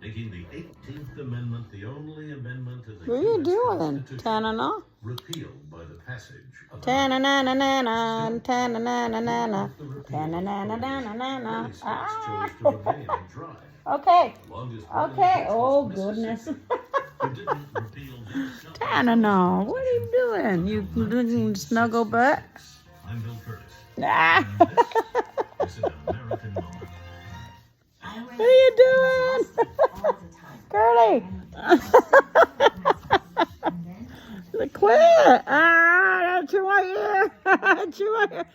making the 18th Amendment the only amendment to the What are you U.S. doing? Constitution Ta-na-na. repealed by the passage of an Ta-na-na-na-na-na. Ta-na-na-na-na-na. the repeal of Ta-na-na-na-na-na-na. many states chose to Ah. remain and drive. Okay. The longest Okay. Oh, was goodness. Mississippi, who didn't repeal the Ta-na-na. What are you doing? You little snuggle butt? I'm Bill Curtis. Ah. And this is an American moment. What are you doing? Curly. Quit. Ah, that's your ear. That's your ear.